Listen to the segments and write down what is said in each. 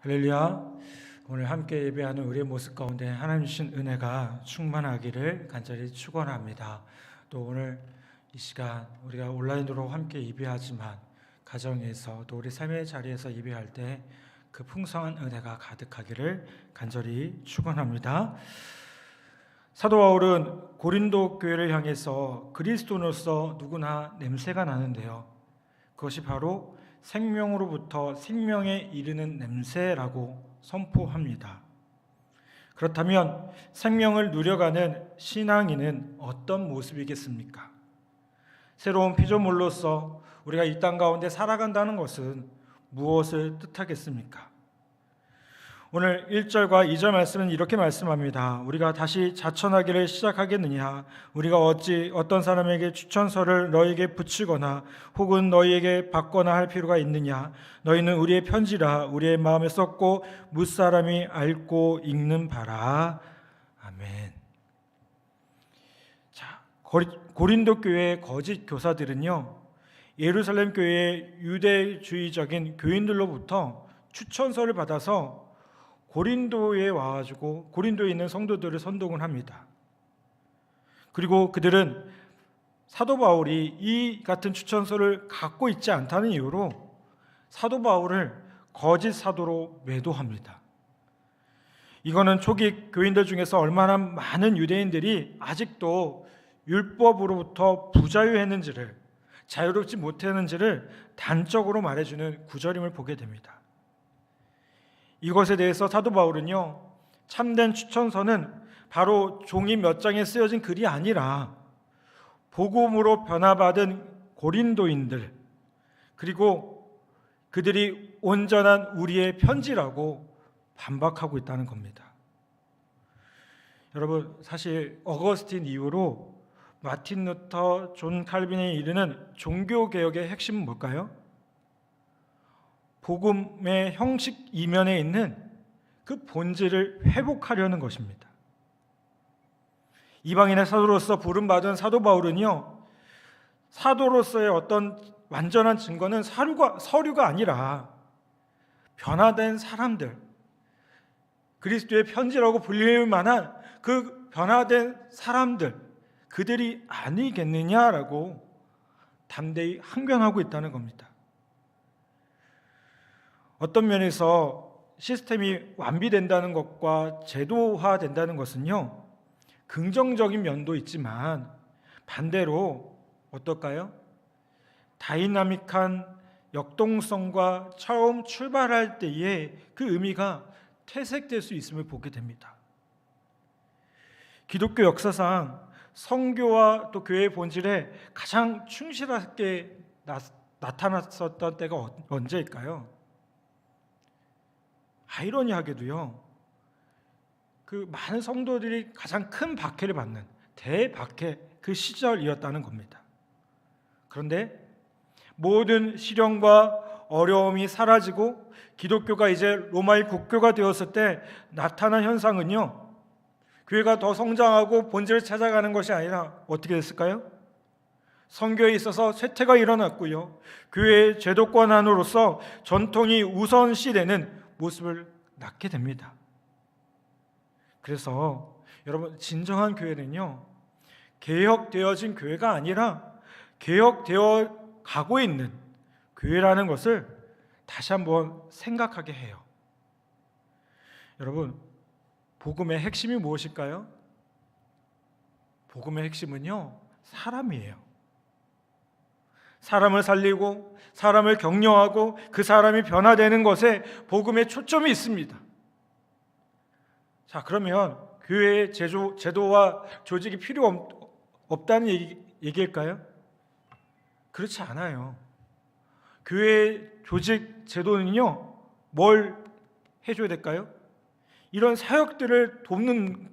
할렐루야. 오늘 함께 예배하는 우리의 모습 가운데 하나님 주신 은혜가 충만하기를 간절히 축원합니다. 또 오늘 이 시간 우리가 온라인으로 함께 예배하지만 가정에서 또 우리 삶의 자리에서 예배할 때 그 풍성한 은혜가 가득하기를 간절히 축원합니다. 사도 바울은 고린도 교회를 향해서 그리스도인으로서 누구나 냄새가 나는데요, 그것이 바로 생명으로부터 생명에 이르는 냄새라고 선포합니다. 그렇다면 생명을 누려가는 신앙인은 어떤 모습이겠습니까? 새로운 피조물로서 우리가 이 땅 가운데 살아간다는 것은 무엇을 뜻하겠습니까? 오늘 1절과 2절 말씀은 이렇게 말씀합니다. 우리가 다시 자천하기를 시작하겠느냐? 우리가 어찌 어떤 사람에게 추천서를 너희에게 붙이거나 혹은 너희에게 받거나 할 필요가 있느냐? 너희는 우리의 편지라 우리의 마음에 썼고 무사람이 읽고 읽는 바라. 아멘. 자, 고린도 교회의 거짓 교사들은요, 예루살렘 교회의 유대주의적인 교인들로부터 추천서를 받아서 고린도에 와가지고 고린도에 있는 성도들을 선동을 합니다. 그리고 그들은 사도 바울이 이 같은 추천서를 갖고 있지 않다는 이유로 사도 바울을 거짓 사도로 매도합니다. 이거는 초기 교인들 중에서 얼마나 많은 유대인들이 아직도 율법으로부터 부자유했는지를, 자유롭지 못했는지를 단적으로 말해주는 구절임을 보게 됩니다. 이것에 대해서 사도 바울은요, 참된 추천서는 바로 종이 몇 장에 쓰여진 글이 아니라 복음으로 변화받은 고린도인들, 그리고 그들이 온전한 우리의 편지라고 반박하고 있다는 겁니다. 여러분, 사실 어거스틴 이후로 마틴 루터, 존 칼빈에 이르는 종교개혁의 핵심은 뭘까요? 복음의 형식 이면에 있는 그 본질을 회복하려는 것입니다. 이방인의 사도로서 부름받은 사도 바울은요, 사도로서의 어떤 완전한 증거는 서류가 아니라 변화된 사람들, 그리스도의 편지라고 불릴 만한 그 변화된 사람들, 그들이 아니겠느냐라고 담대히 항변하고 있다는 겁니다. 어떤 면에서 시스템이 완비된다는 것과 제도화된다는 것은요, 긍정적인 면도 있지만 반대로 어떨까요? 다이나믹한 역동성과 처음 출발할 때의 그 의미가 퇴색될 수 있음을 보게 됩니다. 기독교 역사상 성교와 또 교회의 본질에 가장 충실하게 나타났었던 때가 언제일까요? 아이러니하게도요, 그 많은 성도들이 가장 큰 박해를 받는 대박해, 그 시절이었다는 겁니다. 그런데 모든 시련과 어려움이 사라지고 기독교가 이제 로마의 국교가 되었을 때 나타난 현상은요, 교회가 더 성장하고 본질을 찾아가는 것이 아니라 어떻게 됐을까요? 선교에 있어서 쇠퇴가 일어났고요, 교회의 제도권 안으로서 전통이 우선시되는 모습을 낳게 됩니다. 그래서 여러분, 진정한 교회는요, 개혁되어진 교회가 아니라 개혁되어 가고 있는 교회라는 것을 다시 한번 생각하게 해요. 여러분, 복음의 핵심이 무엇일까요? 복음의 핵심은요, 사람이에요. 사람을 살리고 사람을 격려하고 그 사람이 변화되는 것에 복음의 초점이 있습니다. 자, 그러면 교회의 제도와 조직이 필요 없다는 얘기일까요? 그렇지 않아요. 교회의 조직 제도는요, 뭘 해줘야 될까요? 이런 사역들을 돕는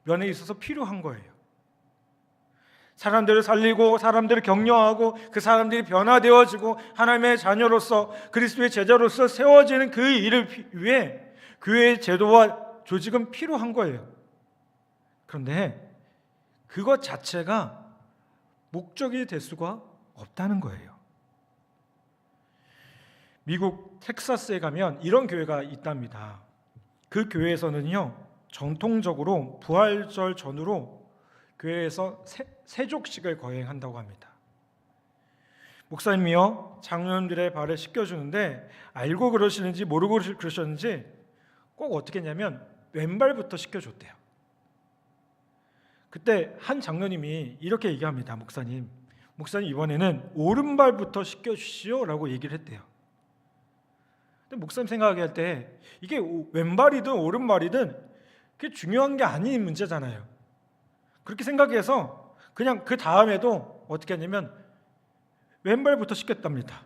면에 있어서 필요한 거예요. 사람들을 살리고 사람들을 격려하고 그 사람들이 변화되어지고 하나님의 자녀로서 그리스도의 제자로서 세워지는 그 일을 위해 교회의 제도와 조직은 필요한 거예요. 그런데 그것 자체가 목적이 될 수가 없다는 거예요. 미국 텍사스에 가면 이런 교회가 있답니다. 그 교회에서는요, 전통적으로 부활절 전후로 교회에서 세족식을 거행한다고 합니다. 목사님이요, 장로님들의 발을 씻겨주는데 알고 그러시는지 모르고 그러셨는지 꼭 어떻게 했냐면 왼발부터 씻겨줬대요. 그때 한 장로님이 이렇게 얘기합니다. 목사님 이번에는 오른발부터 씻겨주시오 라고 얘기를 했대요. 근데 목사님 생각할 때 이게 왼발이든 오른발이든 그게 중요한 게 아닌 문제잖아요. 그렇게 생각해서 그냥 그 다음에도 어떻게 하냐면 왼발부터 씻겼답니다.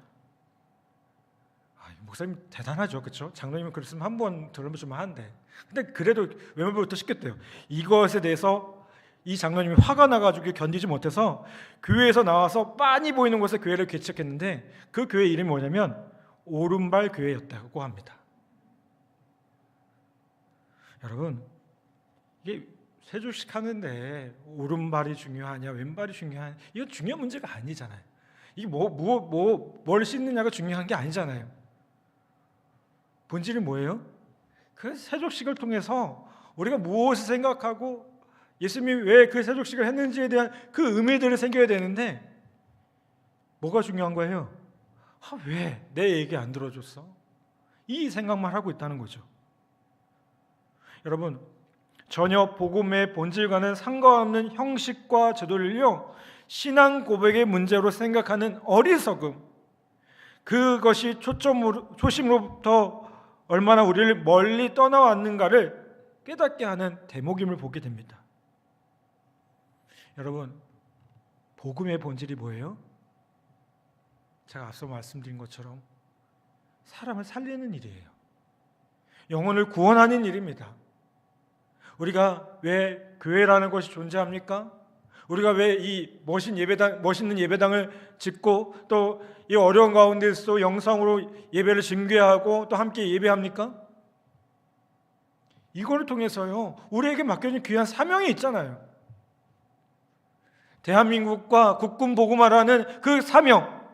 목사님 대단하죠, 그렇죠? 장로님은 그랬으면 한 번 들어보시면 하는데, 근데 그래도 왼발부터 씻겼대요. 이것에 대해서 이 장로님이 화가 나가지고 견디지 못해서 교회에서 나와서 빤히 보이는 곳에 교회를 개척했는데 그 교회 이름이 뭐냐면 오른발 교회였다고 합니다. 여러분, 이게 세조식 하는데 오른발이 중요하냐 왼발이 중요하냐, 이거 중요한 문제가 아니잖아요. 이게 뭘 씻느냐가 중요한 게 아니잖아요. 본질이 뭐예요? 그 세족식을 통해서 우리가 무엇을 생각하고 예수님이 왜 그 세족식을 했는지에 대한 그 의미들을 생겨야 되는데 뭐가 중요한 거예요? 왜 내 얘기 안 들어줬어? 이 생각만 하고 있다는 거죠. 여러분, 전혀 복음의 본질과는 상관없는 형식과 제도를요, 신앙 고백의 문제로 생각하는 어리석음, 그것이 초심으로부터 얼마나 우리를 멀리 떠나왔는가를 깨닫게 하는 대목임을 보게 됩니다. 여러분, 복음의 본질이 뭐예요? 제가 앞서 말씀드린 것처럼 사람을 살리는 일이에요. 영혼을 구원하는 일입니다. 우리가 왜 교회라는 것이 존재합니까? 우리가 왜 이 멋있는 예배당을 짓고 또 이 어려운 가운데서 영상으로 예배를 증거하고 또 함께 예배합니까? 이거를 통해서요, 우리에게 맡겨진 귀한 사명이 있잖아요. 대한민국과 국군 복음화라는 그 사명,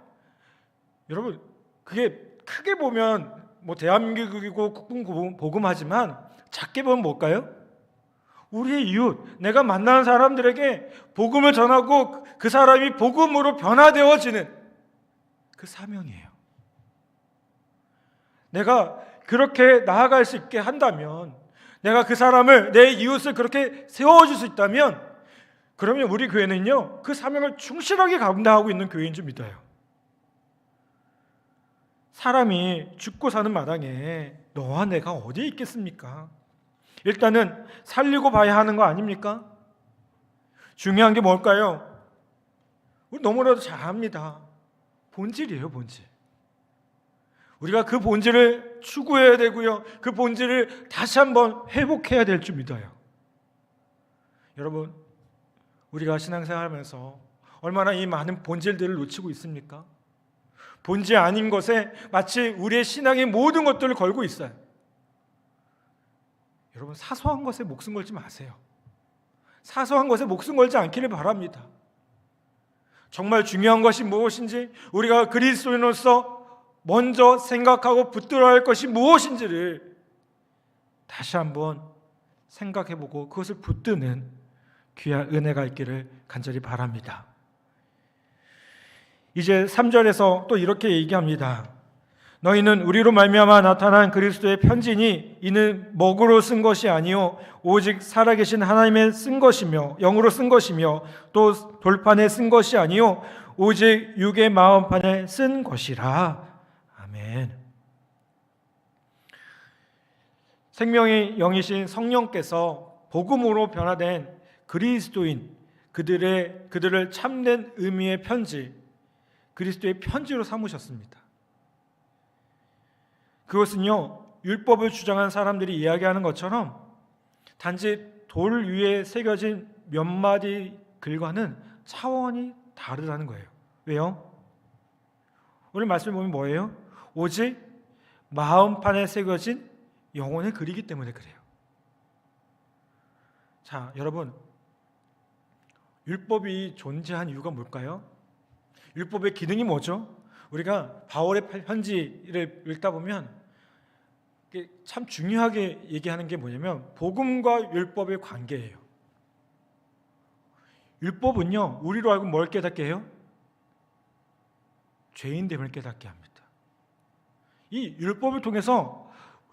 여러분, 그게 크게 보면 대한민국이고 국군 복음화지만 작게 보면 뭘까요? 우리의 이웃, 내가 만나는 사람들에게 복음을 전하고 그 사람이 복음으로 변화되어지는 그 사명이에요. 내가 그렇게 나아갈 수 있게 한다면, 내가 그 사람을, 내 이웃을 그렇게 세워줄 수 있다면, 그러면 우리 교회는요, 그 사명을 충실하게 감당하고 있는 교회인 줄 믿어요. 사람이 죽고 사는 마당에 너와 내가 어디에 있겠습니까? 일단은 살리고 봐야 하는 거 아닙니까? 중요한 게 뭘까요? 우리 너무나도 잘 압니다. 본질이에요, 본질. 우리가 그 본질을 추구해야 되고요, 그 본질을 다시 한번 회복해야 될 줄 믿어요. 여러분, 우리가 신앙생활하면서 얼마나 이 많은 본질들을 놓치고 있습니까? 본질 아닌 것에 마치 우리의 신앙의 모든 것들을 걸고 있어요. 여러분, 사소한 것에 목숨 걸지 마세요. 사소한 것에 목숨 걸지 않기를 바랍니다. 정말 중요한 것이 무엇인지, 우리가 그리스도인으로서 먼저 생각하고 붙들어야 할 것이 무엇인지를 다시 한번 생각해보고 그것을 붙드는 귀한 은혜가 있기를 간절히 바랍니다. 이제 3절에서 또 이렇게 얘기합니다. 너희는 우리로 말미암아 나타난 그리스도의 편지니 이는 먹으로 쓴 것이 아니요 오직 살아계신 하나님의 쓴 것이며 영으로 쓴 것이며 또 돌판에 쓴 것이 아니요 오직 육의 마음판에 쓴 것이라. 아멘. 생명의 영이신 성령께서 복음으로 변화된 그리스도인 그들을 참된 의미의 편지, 그리스도의 편지로 삼으셨습니다. 그것은요, 율법을 주장한 사람들이 이야기하는 것처럼 단지 돌 위에 새겨진 몇 마디 글과는 차원이 다르다는 거예요. 왜요? 오늘 말씀을 보면 뭐예요? 오직 마음판에 새겨진 영혼의 글이기 때문에 그래요. 자, 여러분, 율법이 존재한 이유가 뭘까요? 율법의 기능이 뭐죠? 우리가 바울의 편지를 읽다 보면 참 중요하게 얘기하는 게 뭐냐면 복음과 율법의 관계예요. 율법은요, 우리로 알고 뭘 깨닫게 해요? 죄인됨을 깨닫게 합니다. 이 율법을 통해서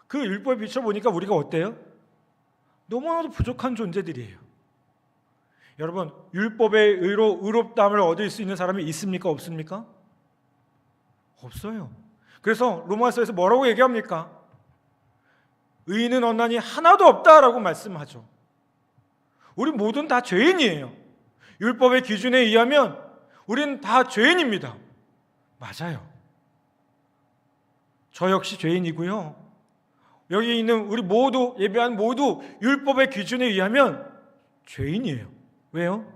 그 율법에 비춰보니까 우리가 어때요? 너무나도 부족한 존재들이에요. 여러분, 율법의 의롭다함을 얻을 수 있는 사람이 있습니까? 없습니까? 없어요. 그래서 로마서에서 뭐라고 얘기합니까? 의인은 없나니 하나도 없다라고 말씀하죠. 우리 모두는 다 죄인이에요. 율법의 기준에 의하면 우리는 다 죄인입니다. 맞아요. 저 역시 죄인이고요. 여기 있는 우리 모두, 예배한 모두 율법의 기준에 의하면 죄인이에요. 왜요?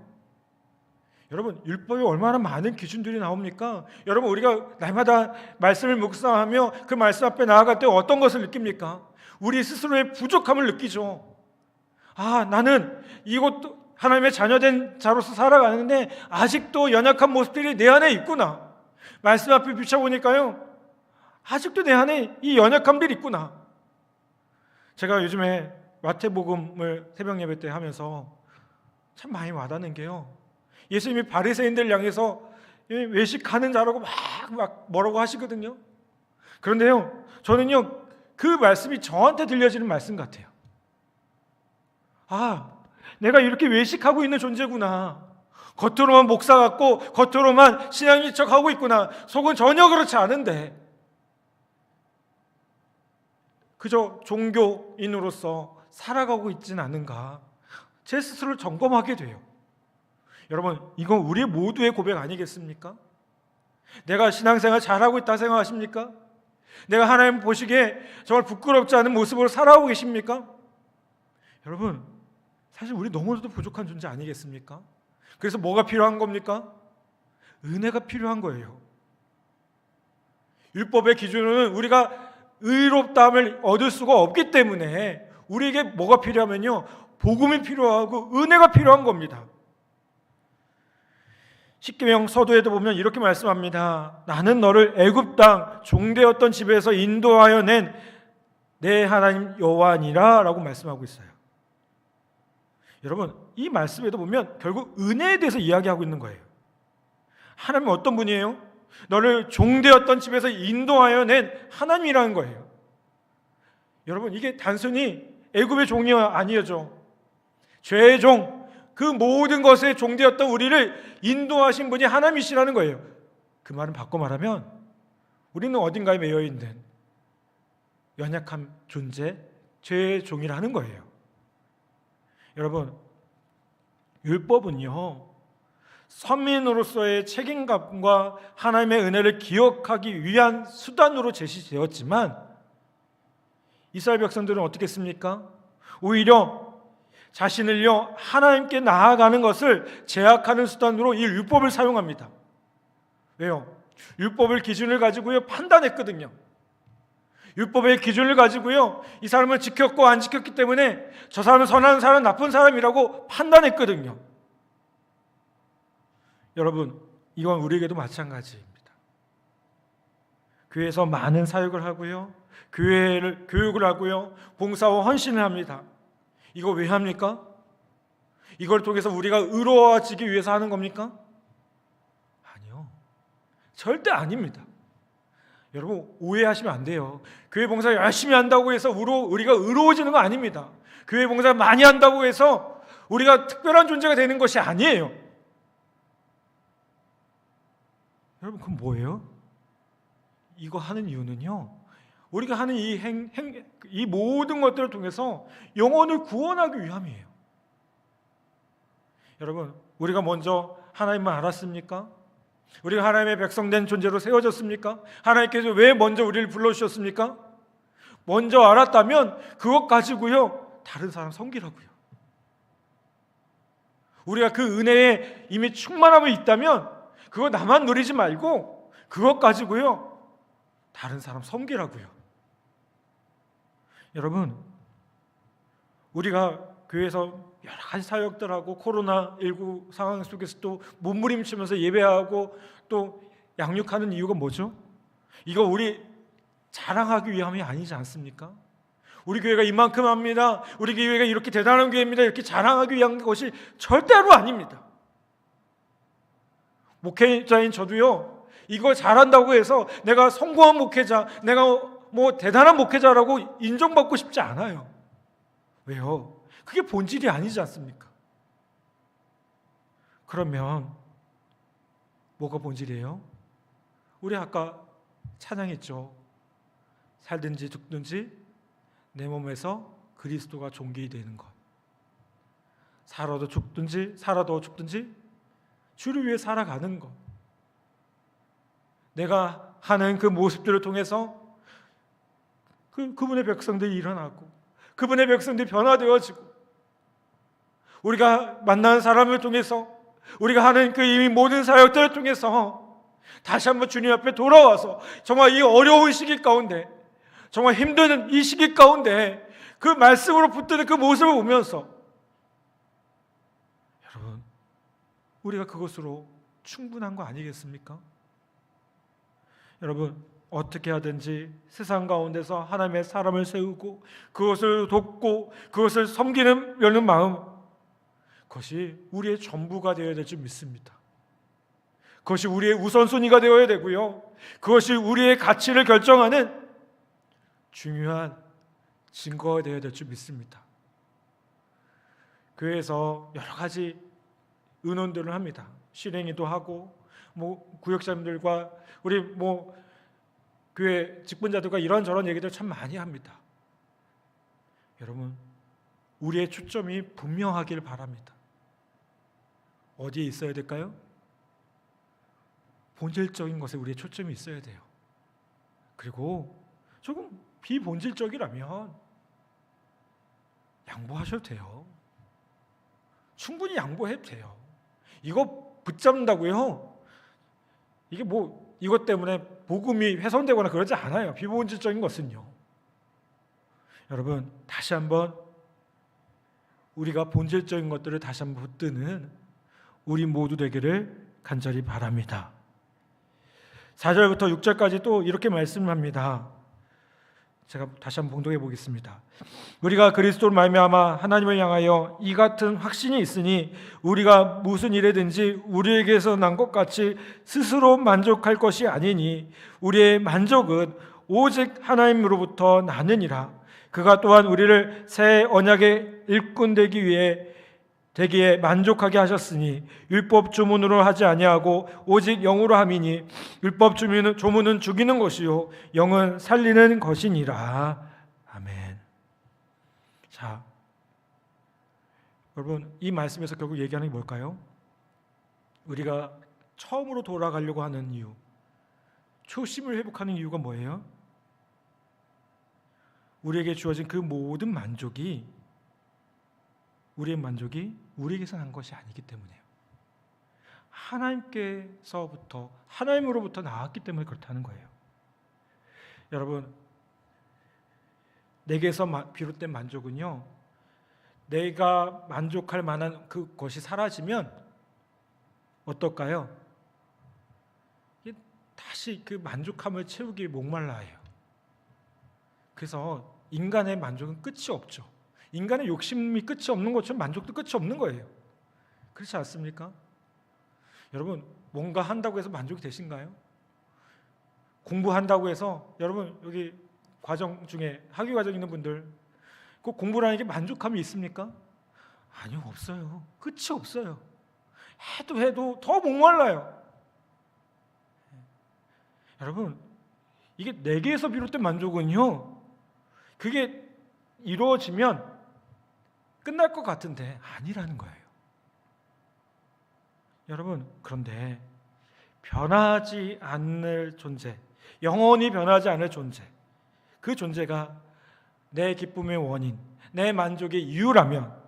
여러분, 율법에 얼마나 많은 기준들이 나옵니까? 여러분, 우리가 날마다 말씀을 묵상하며 그 말씀 앞에 나아갈 때 어떤 것을 느낍니까? 우리 스스로의 부족함을 느끼죠. 나는 이것도 하나님의 자녀된 자로서 살아가는데 아직도 연약한 모습들이 내 안에 있구나. 말씀 앞에 비춰보니까요, 아직도 내 안에 이 연약함들이 있구나. 제가 요즘에 마태복음을 새벽 예배 때 하면서 참 많이 와닿는 게요, 예수님이 바리새인들 향해서 외식하는 자라고 막 뭐라고 하시거든요. 그런데요, 저는요, 그 말씀이 저한테 들려지는 말씀 같아요. 내가 이렇게 외식하고 있는 존재구나. 겉으로만 목사 같고 겉으로만 신앙인 척하고 있구나. 속은 전혀 그렇지 않은데 그저 종교인으로서 살아가고 있지는 않은가, 제 스스로를 점검하게 돼요. 여러분, 이건 우리 모두의 고백 아니겠습니까? 내가 신앙생활 잘하고 있다 생각하십니까? 내가 하나님 보시기에 정말 부끄럽지 않은 모습으로 살아오고 계십니까? 여러분, 사실 우리 너무나도 부족한 존재 아니겠습니까? 그래서 뭐가 필요한 겁니까? 은혜가 필요한 거예요. 율법의 기준으로는 우리가 의롭다함을 얻을 수가 없기 때문에 우리에게 뭐가 필요하면요, 복음이 필요하고 은혜가 필요한 겁니다. 십계명 서두에도 보면 이렇게 말씀합니다. 나는 너를 애굽 땅 종되었던 집에서 인도하여 낸 내 하나님 여호와니라 라고 말씀하고 있어요. 여러분, 이 말씀에도 보면 결국 은혜에 대해서 이야기하고 있는 거예요. 하나님은 어떤 분이에요? 너를 종되었던 집에서 인도하여 낸 하나님이라는 거예요. 여러분, 이게 단순히 애굽의 종이 아니죠. 죄의 종, 그 모든 것에 종되었던 우리를 인도하신 분이 하나님이시라는 거예요. 그 말은 바꿔 말하면 우리는 어딘가에 매여 있는 연약한 존재, 죄의 종이라는 거예요. 여러분, 율법은요, 선민으로서의 책임감과 하나님의 은혜를 기억하기 위한 수단으로 제시되었지만 이스라엘 백성들은 어떻게 했습니까? 오히려 자신을요, 하나님께 나아가는 것을 제약하는 수단으로 이 율법을 사용합니다. 왜요? 율법을 기준을 가지고요, 판단했거든요. 율법의 기준을 가지고요, 이 사람을 지켰고 안 지켰기 때문에 저 사람은 선한 사람, 나쁜 사람이라고 판단했거든요. 여러분, 이건 우리에게도 마찬가지입니다. 교회에서 많은 사역을 하고요, 교육을 하고요, 봉사와 헌신을 합니다. 이거 왜 합니까? 이걸 통해서 우리가 의로워지기 위해서 하는 겁니까? 아니요, 절대 아닙니다. 여러분, 오해하시면 안 돼요. 교회 봉사 열심히 한다고 해서 우리가 의로워지는 거 아닙니다. 교회 봉사 많이 한다고 해서 우리가 특별한 존재가 되는 것이 아니에요. 여러분, 그럼 뭐예요? 이거 하는 이유는요, 우리가 하는 이 모든 것들을 통해서 영혼을 구원하기 위함이에요. 여러분, 우리가 먼저 하나님만 알았습니까? 우리가 하나님의 백성된 존재로 세워졌습니까? 하나님께서 왜 먼저 우리를 불러주셨습니까? 먼저 알았다면 그것 가지고요, 다른 사람 섬기라고요. 우리가 그 은혜에 이미 충만함이 있다면 그거 나만 누리지 말고 그것 가지고요, 다른 사람 섬기라고요. 여러분, 우리가 교회에서 여러 가지 사역들하고 코로나19 상황 속에서 또 몸부림치면서 예배하고 또 양육하는 이유가 뭐죠? 이거 우리 자랑하기 위함이 아니지 않습니까? 우리 교회가 이만큼 합니다, 우리 교회가 이렇게 대단한 교회입니다, 이렇게 자랑하기 위한 것이 절대로 아닙니다. 목회자인 저도요, 이걸 잘한다고 해서 내가 성공한 목회자, 내가 뭐 대단한 목회자라고 인정받고 싶지 않아요. 왜요? 그게 본질이 아니지 않습니까? 그러면 뭐가 본질이에요? 우리 아까 찬양했죠. 살든지 죽든지 내 몸에서 그리스도가 존귀되는 것. 살아도 죽든지 주를 위해 살아가는 것. 내가 하는 그 모습들을 통해서 그분의 백성들이 일어나고 그분의 백성들이 변화되어지고, 우리가 만나는 사람을 통해서, 우리가 하는 그 이 모든 사역들을 통해서 다시 한번 주님 앞에 돌아와서 정말 이 어려운 시기 가운데, 정말 힘든 이 시기 가운데 그 말씀으로 붙드는 그 모습을 보면서, 여러분, 우리가 그것으로 충분한 거 아니겠습니까? 여러분, 어떻게 하든지 세상 가운데서 하나님의 사람을 세우고 그것을 돕고 그것을 섬기는 여는 마음, 그것이 우리의 전부가 되어야 될 줄 믿습니다. 그것이 우리의 우선순위가 되어야 되고요, 그것이 우리의 가치를 결정하는 중요한 증거가 되어야 될 줄 믿습니다. 교회에서 여러 가지 의논들을 합니다. 실행위도 하고, 구역장님들과 우리 교회 직분자들과 이런저런 얘기들 참 많이 합니다. 여러분, 우리의 초점이 분명하길 바랍니다. 어디에 있어야 될까요? 본질적인 것에 우리의 초점이 있어야 돼요. 그리고 조금 비본질적이라면 양보하셔도 돼요. 충분히 양보해도 돼요. 이거 붙잡는다고요? 이게 이것 때문에 복음이 훼손되거나 그러지 않아요. 비본질적인 것은요. 여러분, 다시 한번 우리가 본질적인 것들을 다시 한번 붙드는 우리 모두 되기를 간절히 바랍니다. 4절부터 6절까지 또 이렇게 말씀합니다. 제가 다시 한번 봉독해 보겠습니다. 우리가 그리스도로 말미암아 하나님을 향하여 이 같은 확신이 있으니 우리가 무슨 일에든지 우리에게서 난 것 같이 스스로 만족할 것이 아니니 우리의 만족은 오직 하나님으로부터 나느니라. 그가 또한 우리를 새 언약의 일꾼 되기에 만족하게 하셨으니 율법 주문으로 하지 아니하고 오직 영으로 함이니 율법 조문은 죽이는 것이요 영은 살리는 것이니라. 아멘. 자, 여러분, 이 말씀에서 결국 얘기하는 게 뭘까요? 우리가 처음으로 돌아가려고 하는 이유, 초심을 회복하는 이유가 뭐예요? 우리에게 주어진 그 모든 만족이, 우리의 만족이 우리에게서 난 것이 아니기 때문에요. 하나님으로부터 나왔기 때문에 그렇다는 거예요. 여러분, 내게서 비롯된 만족은요, 내가 만족할 만한 그것이 사라지면 어떨까요? 다시 그 만족함을 채우기 목말라해요. 그래서 인간의 만족은 끝이 없죠. 인간의 욕심이 끝이 없는 것처럼 만족도 끝이 없는 거예요. 그렇지 않습니까? 여러분, 뭔가 한다고 해서 만족이 되신가요? 공부한다고 해서, 여러분 여기 과정 중에 학위 과정 있는 분들, 그 공부라는 게 만족감이 있습니까? 아니요, 없어요. 끝이 없어요. 해도 더 목말라요. 여러분, 이게 내게에서 비롯된 만족은요, 그게 이루어지면 끝날 것 같은데 아니라는 거예요. 여러분, 그런데 변하지 않을 존재, 영원히 변하지 않을 존재, 그 존재가 내 기쁨의 원인, 내 만족의 이유라면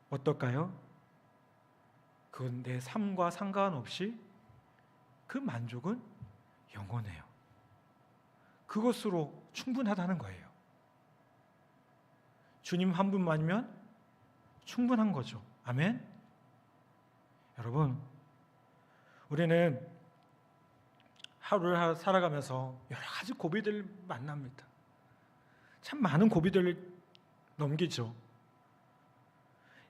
어떨까요? 그건 내 삶과 상관없이 그 만족은 영원해요. 그것으로 충분하다는 거예요. 주님 한 분만이면 충분한 거죠. 아멘. 여러분, 우리는 하루를 살아가면서 여러 가지 고비들을 만납니다. 참 많은 고비들을 넘기죠.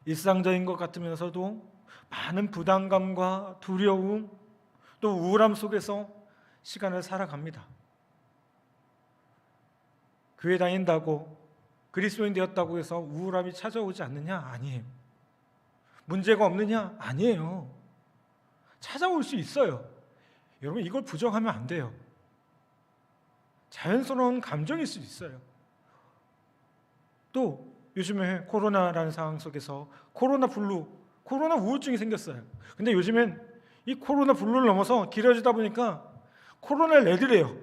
일상적인 것 같으면서도 많은 부담감과 두려움 또 우울함 속에서 시간을 살아갑니다. 교회 다닌다고 그리스도인 되었다고 해서 우울함이 찾아오지 않느냐? 아니에요. 문제가 없느냐? 아니에요. 찾아올 수 있어요. 여러분 이걸 부정하면 안 돼요. 자연스러운 감정일 수 있어요. 또 요즘에 코로나라는 상황 속에서 코로나 블루, 코로나 우울증이 생겼어요. 근데 요즘엔 이 코로나 블루를 넘어서 길어지다 보니까 코로나 레드래요.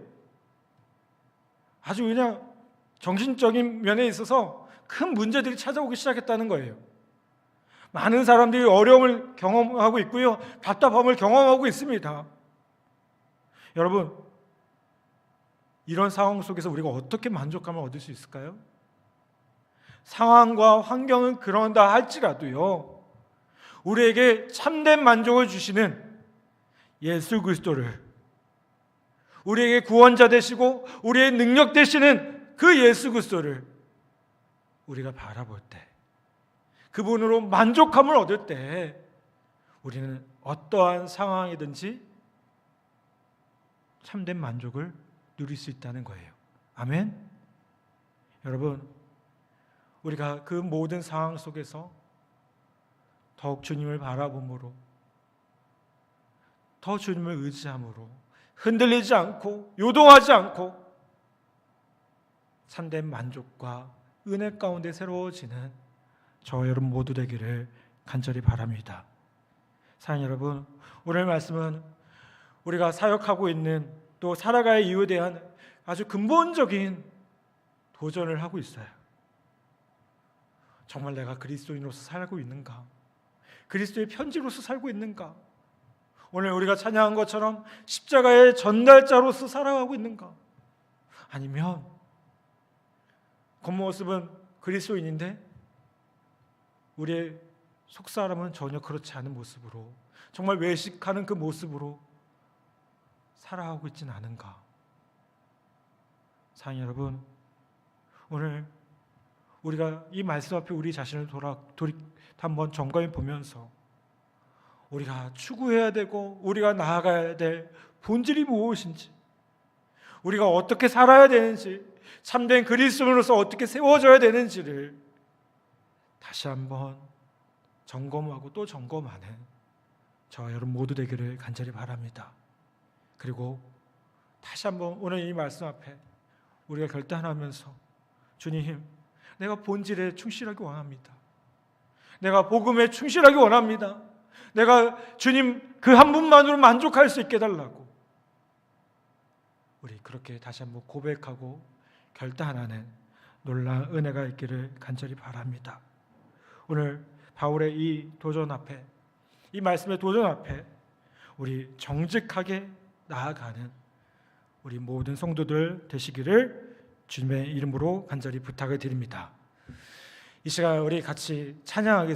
아주 그냥 정신적인 면에 있어서 큰 문제들이 찾아오기 시작했다는 거예요. 많은 사람들이 어려움을 경험하고 있고요. 답답함을 경험하고 있습니다. 여러분, 이런 상황 속에서 우리가 어떻게 만족감을 얻을 수 있을까요? 상황과 환경은 그런다 할지라도요, 우리에게 참된 만족을 주시는 예수 그리스도를, 우리에게 구원자 되시고 우리의 능력 되시는 그 예수 그리스도를 우리가 바라볼 때, 그분으로 만족함을 얻을 때 우리는 어떠한 상황이든지 참된 만족을 누릴 수 있다는 거예요. 아멘. 여러분, 우리가 그 모든 상황 속에서 더욱 주님을 바라봄으로, 더 주님을 의지함으로 흔들리지 않고 요동하지 않고 참된 만족과 은혜 가운데 새로워지는 저와 여러분 모두 되기를 간절히 바랍니다. 사랑하는 여러분, 오늘 말씀은 우리가 사역하고 있는 또 살아갈 이유에 대한 아주 근본적인 도전을 하고 있어요. 정말 내가 그리스도인으로서 살고 있는가? 그리스도의 편지로서 살고 있는가? 오늘 우리가 찬양한 것처럼 십자가의 전달자로서 살아가고 있는가? 아니면 겉모습은 그리스도인인데 우리의 속사람은 전혀 그렇지 않은 모습으로, 정말 외식하는 그 모습으로 살아가고 있지는 않은가? 사랑하는 여러분, 오늘 우리가 이 말씀 앞에 우리 자신을 한번 점검해 보면서 우리가 추구해야 되고 우리가 나아가야 될 본질이 무엇인지, 우리가 어떻게 살아야 되는지, 참된 그리스도인으로서 어떻게 세워져야 되는지를 다시 한번 점검하고 또 점검하는 저와 여러분 모두 되기를 간절히 바랍니다. 그리고 다시 한번 오늘 이 말씀 앞에 우리가 결단하면서, 주님, 내가 본질에 충실하기 원합니다. 내가 복음에 충실하기 원합니다. 내가 주님 그 한 분만으로 만족할 수 있게 해달라고 우리 그렇게 다시 한번 고백하고 결단하는 놀라운 은혜가 있기를 간절히 바랍니다. 오늘 바울의 이 도전 앞에, 이 말씀의 도전 앞에 우리 정직하게 나아가는 우리 모든 성도들 되시기를 주님의 이름으로 간절히 부탁을 드립니다. 이 시간 우리 같이 찬양하겠습니다.